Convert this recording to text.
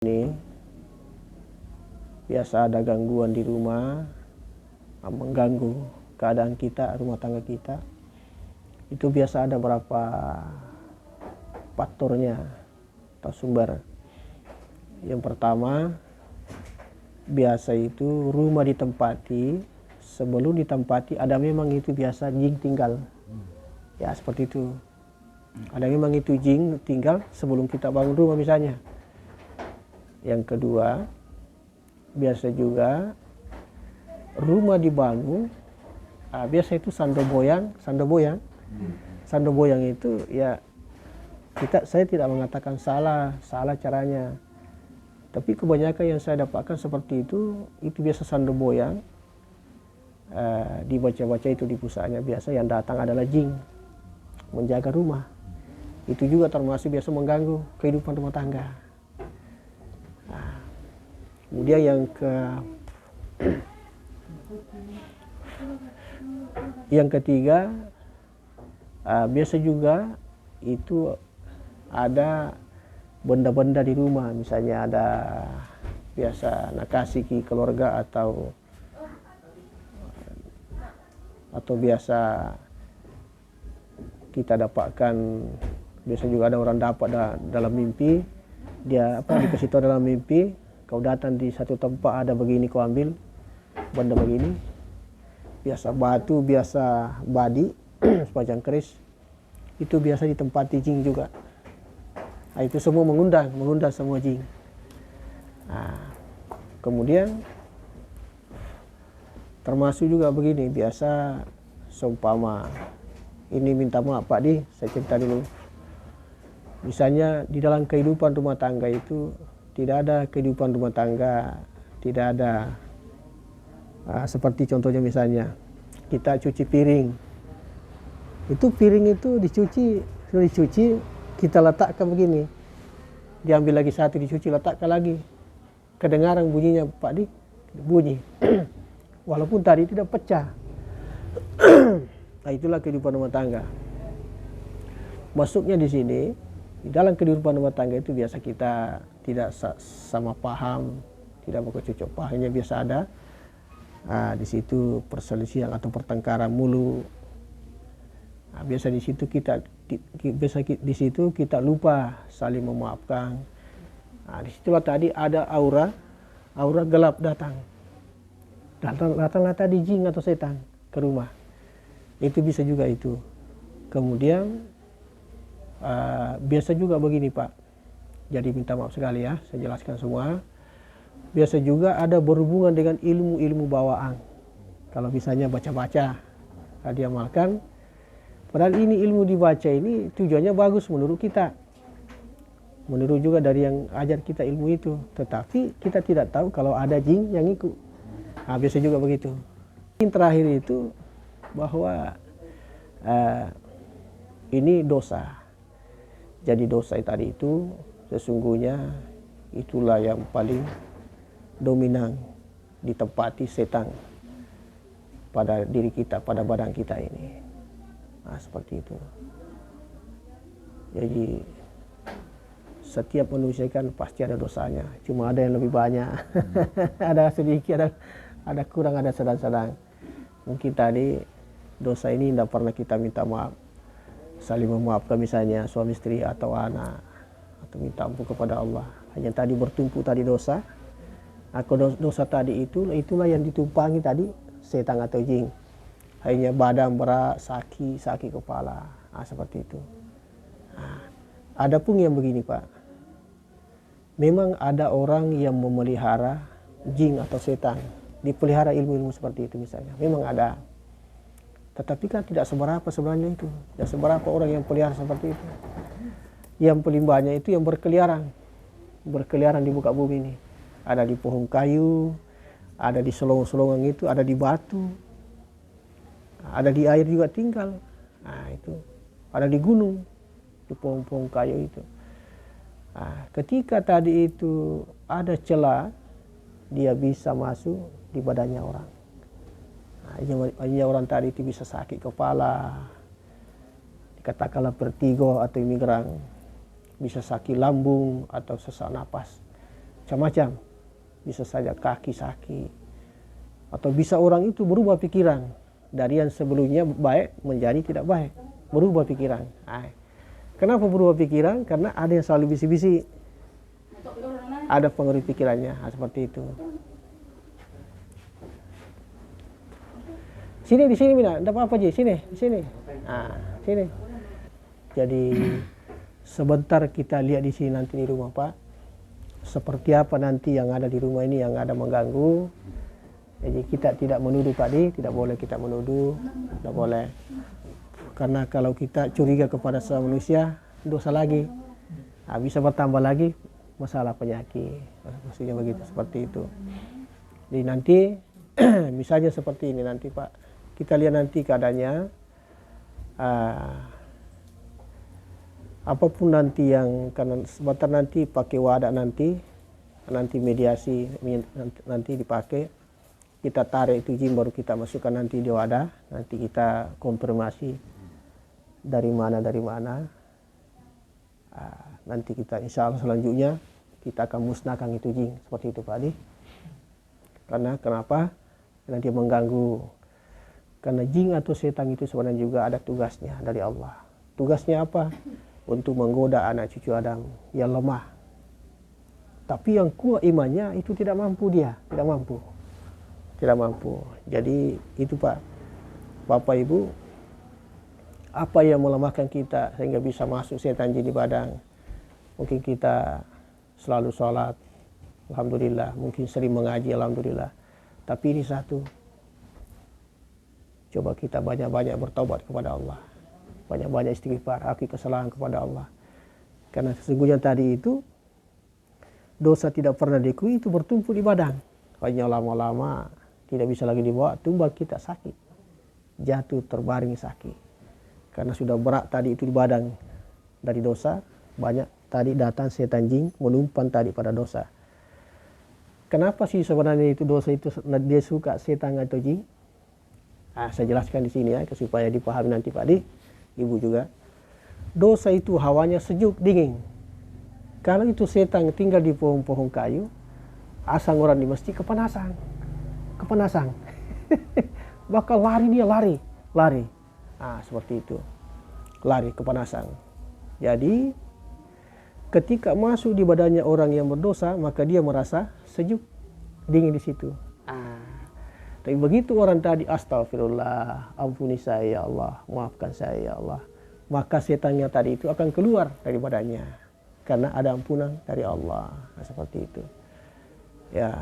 Ini biasa ada gangguan di rumah, mengganggu keadaan kita, rumah tangga kita. Itu biasa ada berapa faktornya atau sumber. Yang pertama, biasa itu rumah ditempati, sebelum ditempati ada memang itu biasa jin tinggal. Ya seperti itu. Ada memang itu jin tinggal sebelum kita bangun rumah misalnya. Yang kedua, biasa juga rumah dibangun, biasa itu sando boyang. Sando boyang itu ya saya tidak mengatakan salah caranya. Tapi kebanyakan yang saya dapatkan seperti itu biasa sando boyang. Dibaca-baca itu di pusatnya biasa yang datang adalah jin menjaga rumah. Itu juga termasuk biasa mengganggu kehidupan rumah tangga. Kemudian yang ketiga, biasa juga itu ada benda-benda di rumah, misalnya ada biasa nakasih keluarga atau biasa kita dapatkan, biasa juga ada orang dapat dalam mimpi, dia dikasih tahu dalam mimpi, kau datang di satu tempat ada begini, kau ambil benda begini, biasa batu, biasa badi, sepanjang keris, itu biasa ditempati jin juga. Itu semua mengundang semua jin. Kemudian termasuk juga begini, biasa seumpama ini minta maaf Pak Di, saya cerita dulu. Misalnya di dalam kehidupan rumah tangga itu tidak ada kehidupan rumah tangga, tidak ada seperti contohnya misalnya kita cuci piring. Itu piring itu dicuci, kita letakkan begini. Diambil lagi satu, dicuci, letakkan lagi. Kedengaran bunyinya Pak Di, bunyi. Walaupun tadi tidak pecah. Nah, itulah kehidupan rumah tangga. Masuknya di sini, di dalam kehidupan rumah tangga itu biasa kita tidak sama paham, tidak bercocok pahamnya, biasa ada di situ perselisihan atau pertengkaran mulu. Biasa di situ kita lupa saling memaafkan. Disitulah tadi ada aura gelap datanglah tadi jin atau setan ke rumah. Itu bisa juga itu. Kemudian biasa juga begini Pak, jadi minta maaf sekali ya, saya jelaskan semua. Biasa juga ada berhubungan dengan ilmu-ilmu bawaan. Kalau misalnya baca-baca, dia makan. Padahal ini ilmu dibaca ini tujuannya bagus menurut kita. Menurut juga dari yang ajar kita ilmu itu. Tetapi kita tidak tahu kalau ada jin yang ikut. Biasa juga begitu. Yang terakhir itu bahwa ini dosa. Jadi dosa tadi itu sesungguhnya itulah yang paling dominan ditempati setan pada diri kita, pada badan kita ini. Seperti itu. Jadi setiap manusia kan pasti ada dosanya, cuma ada yang lebih banyak. Ada sedikit, ada kurang, ada sedang-sedang. Mungkin tadi dosa ini tidak pernah kita minta maaf, saling memaafkan misalnya suami istri atau anak, atau minta ampun kepada Allah. Hanya tadi bertumpu tadi dosa. Dosa tadi itulah yang ditumpangi tadi setan atau jin. Hanya badan berat, sakit kepala, seperti itu. Adapun yang begini Pak, memang ada orang yang memelihara jin atau setan, dipelihara ilmu-ilmu seperti itu misalnya, memang ada. Tetapi kan tidak seberapa sebenarnya itu, tidak seberapa orang yang pelihara seperti itu. Yang paling banyak itu yang berkeliaran di muka bumi ini. Ada di pohon kayu, ada di selongan-selongan itu, ada di batu, ada di air juga tinggal. Itu ada di gunung, di pohon-pohon kayu itu. Ketika tadi itu ada celah, dia bisa masuk di badannya orang. Hanya orang tadi itu bisa sakit kepala, katakanlah vertigo atau migrang, bisa sakit lambung atau sesak napas. macam-macam. Bisa saja kaki sakit, atau bisa orang itu berubah pikiran dari yang sebelumnya baik menjadi tidak baik, berubah pikiran. Kenapa berubah pikiran? Karena ada yang selalu bisi-bisi, ada pengaruh pikirannya. Seperti itu. Sini, di sini Mina, tidak apa-apa Ji, sini, di sini. Sini. Jadi sebentar kita lihat di sini nanti di rumah Pak, seperti apa nanti yang ada di rumah ini yang ada mengganggu. Jadi kita tidak menuduh Pak Di, tidak boleh kita menuduh, tidak boleh. Karena kalau kita curiga kepada sesama manusia, dosa lagi. Bisa bertambah lagi masalah penyakit. Maksudnya begitu, seperti itu. Jadi nanti misalnya seperti ini nanti Pak, kita lihat nanti keadaannya. Apapun nanti yang karena sebentar nanti pakai wadah nanti mediasi nanti dipakai, kita tarik itu jin baru kita masukkan nanti di wadah, nanti kita konfirmasi dari mana nanti kita insya Allah selanjutnya kita akan musnahkan itu jin, seperti itu Pak Adi. Karena kenapa? Karena dia mengganggu. Karena jin atau setan itu sebenarnya juga ada tugasnya dari Allah. Tugasnya apa? Untuk menggoda anak cucu Adam yang lemah. Tapi yang kuat imannya itu tidak mampu dia, tidak mampu. Jadi itu Pak, Bapak Ibu, apa yang melemahkan kita sehingga bisa masuk setan jin di badan? Mungkin kita selalu sholat, alhamdulillah. Mungkin sering mengaji, alhamdulillah. Tapi ini satu, coba kita banyak-banyak bertobat kepada Allah. Banyak-banyak istighfar, akui kesalahan kepada Allah. Karena sesungguhnya tadi itu dosa tidak pernah diakui itu bertumpuk di badan. Hanya lama-lama tidak bisa lagi dibawa, tumbal kita sakit. Jatuh terbaring sakit. Karena sudah berat tadi itu di badan dari dosa, banyak tadi datang setan jin menumpan tadi pada dosa. Kenapa sih sebenarnya itu dosa itu dia suka setan atau jin? Saya jelaskan di sini ya supaya dipahami nanti Pak Di. Ibu juga, dosa itu hawanya sejuk dingin. Kalau itu setan tinggal di pohon-pohon kayu, asal orang di masjid kepanasan, bakal lari dia lari, seperti itu, lari kepanasan. Jadi ketika masuk di badannya orang yang berdosa, maka dia merasa sejuk dingin di situ. Tapi begitu orang tadi astagfirullah, ampuni saya ya Allah, maafkan saya ya Allah, maka setannya tadi itu akan keluar dari badannya karena ada ampunan dari Allah. Seperti itu. Ya.